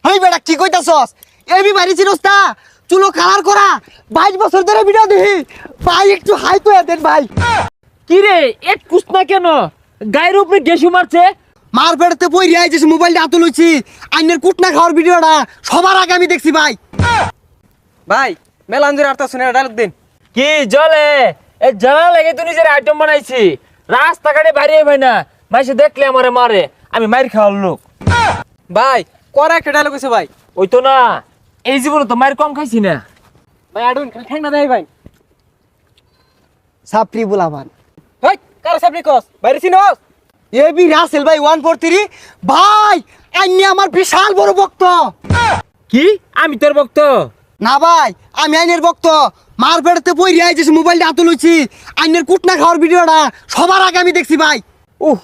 হেই বেটা কি কইতাছস? এবি বাড়ি চিনস না? চুলো কালার করা 22 বছর ধরে ভিডিও দেখি। ভাই একটু হাই কইয়া দেন ভাই। কি রে এক কুসনা কেন গায়ের উপরে গেসু মারছে? মার পেড়তে বই রিয়াই যে মোবাইলটা হাতে লইছি। আইনের কুটনা খাওয়ার ভিডিওটা সবার আগে আমি দেখছি ভাই। ভাই মেলাঞ্জুর আর্তা শুনে ডায়লগ দিন। কি জলে এ জ্বালা লেগে তুই নিজের আইটেম বানাইছি রাস্তাঘাটে বাইরে ভাই না মাইসে দেখলে আমারে মারে আমি মাইর খাওয়ার লোক। ভাই করা একটা ডায়লগ আছে ভাই। ওই তো না এই জীবনে তো মায়ের কম খাইছি না। ভাই আডুন ঠ্যাং না দেয় ভাই। সাপ্রি বুলামান। ভাই কার সামনে কস বাইরে চিনস? এবি রাসেল ভাই 143 ভাই আইনি আমার বিশাল বড় ভক্ত। কি আমি তোর ভক্ত? না ভাই আমি আইনের ভক্ত। মার পেড়তে বই রিয়াই যে মোবাইলটা হাতে লইছি। আইনের কুটনা খাওয়ার ভিডিওটা সবার আগে আমি দেখছি ভাই। উহ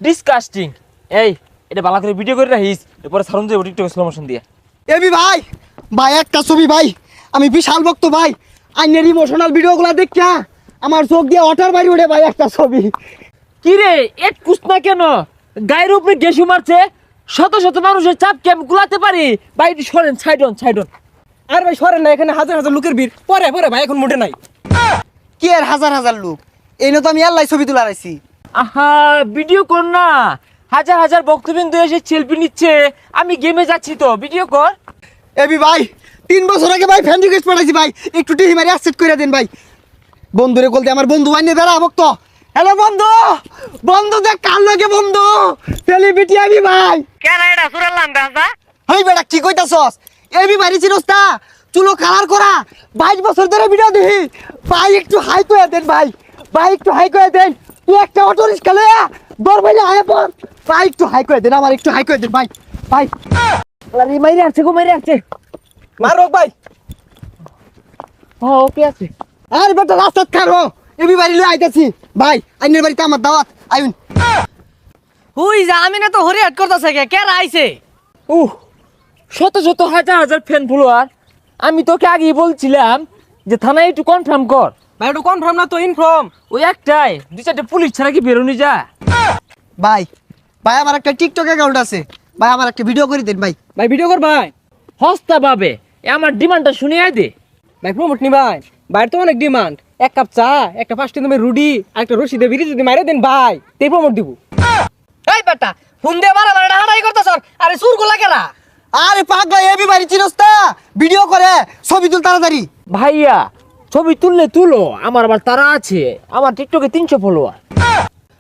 ডিসকাস্টিং। এই এটা ভালো করে ভিডিও করে রাখিস এরপরে সারুন যাবো টিকটকে স্লো মোশন দিয়ে। এবি ভাই ভাই একটা ছবি ভাই আমি বিশাল ভক্ত ভাই। আইনের ইমোশনাল ভিডিওগুলো দেখা আমার চোখ দিয়ে ওঠার বাইরে উঠে ভাই একটা ছবি। কি রে এক কুসনা কেন গায়ের উপরে গেসু মারছে? শত শত মানুষের চাপকে আমি গুলাতে পারি ভাই একটু সরেন সাইডন। আর ভাই সরেন না, এখানে হাজার হাজার লোকের ভিড়। পরে পরে ভাই এখন মোটে নাই। কি আর হাজার হাজার লোক এই তো আমি আল্লাহ ছবি তুলে রাখছি। আহা ভিডিও কর না, হাজার হাজার বক্তবিন্দু এসে সেলফি নিচ্ছে, আমি গেমে যাচ্ছি তো ভিডিও কর। এবি ভাই 3 বছর আগে ভাই ফ্যান রিকোয়েস্ট পাঠাইছি ভাই একটু টিহি মারি অ্যাকসেপ্ট করে দেন ভাই। বন্ধুরে বলতে আমার বন্ধু আইনে দাঁড়া ভক্ত। হ্যালো বন্ধু বন্ধু দেখ কার লাগে বন্ধু সেলিব্রিটি আমি ভাই। হেই বেটা কি কইতাছস? এবি বাড়ি চিনস না? চুলো কালার করা 22 বছর ধরে ভিডিও দেখি। ভাই একটু হাই কইয়া দেন ভাই। ভাই একটু হাই কইয়া দেন। তুই একটা অটো রিক্সা লয়া দর ভাইলে আয়া পর। ভাই একটু হাই কইয়া দেন আমার একটু হাই কইয়া দেন ভাই। ভাই আরে মাইরে আসছে মারক ভাই। ওকে আছে। আরে বেটা রাস্তা খারো এবি বাড়ি লয়ে আইতাছি ভাই। আইনের বাড়িতে আমার দাওয়াত আইন। হুই যা আমি না তো হরি হাট করতেছে কে আইছে? উহ শত শত হাজার হাজার ফ্যান ফলোয়ার। আমি তোকে আগেই বলছিলাম যে থানায় একটু কনফার্ম কর। ভাই একটু কনফার্ম না তো ইনফর্ম। ওই একটাই 2-4টা পুলিশ ছাড়া কি বেরোনি যা। ভাই ভাই আমার একটা টিকটক অ্যাকাউন্ট আছে ভাই আমার একটা ভিডিও করে দেন ভাই। ভাই ভিডিও কর ভাই। হস্তা পাবে আমার ডিমান্ডটা শুনিয়ে দে। ভাই প্রমোট নি ভাই। ভাই তো অনেক ডিমান্ড। 1 কাপ চা, একটা 5 টাকা দামের রুডি আর একটা রশি দিয়ে বিড়ি যদি মাইরে দেন ভাই তেই প্রমোট দিব। এই বেটা ফোন দিয়ে মারা মারা হাঁটাই করতেছ। আরে সুর গুলা কেরা? আরে পাগলা এবি বাড়ি চিনস না? ভিডিও করে ছবি তুল তাড়াতাড়ি। ভাইয়া ছবি তুললে তুলো, আমার আবার তারা আছে, আমার টিকটকে 300 ফলোয়ার।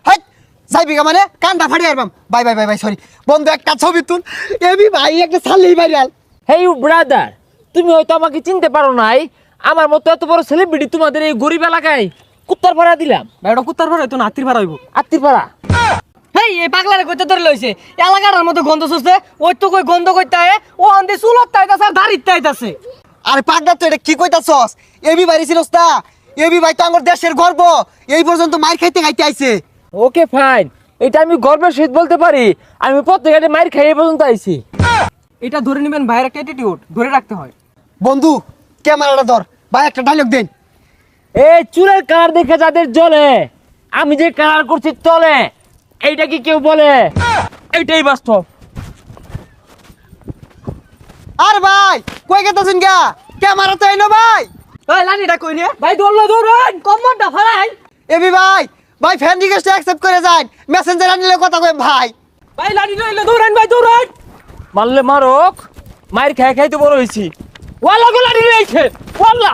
হাই যাইবি মানে কানটা ফাড়ি আরবাম। ভাই ভাই ভাই ভাই সরি বন্ধু একটা ছবি তুল। এবি ভাই একটা ছাড়লেই ভাইরাল। হেই ব্রাদার তুমি হয়তো আমাকে চিনতে পারো নাই, আমার মতো এত বড় সেলিব্রিটি তোমাদের এই গরিব এলাকায় কুত্তার ভাড়া দিলাম। ভাই ওটা কুত্তার ভাড়া হইতো না, হাতির ভাড়া হইব। আত্মীর ভাড়া। হেই এই পাগলারে কইতে ধরে লইছে এলাকার মতো গন্ধ শুষছে। ওই তো কই গন্ধ কইতে আয় ও আন্দে চুলত তাইতাছে আর দাড়িত তাইতাছে। আরে পাগলা তো এটা কি কইতাছস? এবি বাড়ি চিনস না? এবি ভাই তো আমার দেশের গর্ব। এই পর্যন্ত মার খাইতে খাইতে আইছে। ওকে ফাইন, এটা আমি গর্বের সহিত বলতে পারি আমি প্রত্যেকটা মাইর খাই এই পর্যন্ত আইছি। এটা ধরে নেবেন ভাইয়ের একটা অ্যাটিটিউড ধরে রাখতে হয়। বন্ধু ক্যামেরাটা ধর ভাই একটা ডায়লগ দেন। এই চুলের কালার দেখে যাদের জ্বলে, আমি যে কালার করছি তলে, এইটা কি কেউ বলে? এইটাই বাস্তব। আর ভাই কই গেতাছেন গা? ক্যামেরা তো আইনো ভাই। ভাই লানিটা কই রে? ভাই দৌড়লো দৌড়ান কম্বরটা ফালাই। এবি ভাই ভাই ফ্যান রিকোয়েস্ট অ্যাকসেপ্ট করে যান। মেসেঞ্জার আনিলে কথা কই ভাই। ভাই লানি লইলে দৌড়ান ভাই দৌড়ান। মারলে মারক, মায়ের খাই খাই তো বড় হয়েছি। ওয়াল্লা গোলা নিয়ে ওয়াল্লা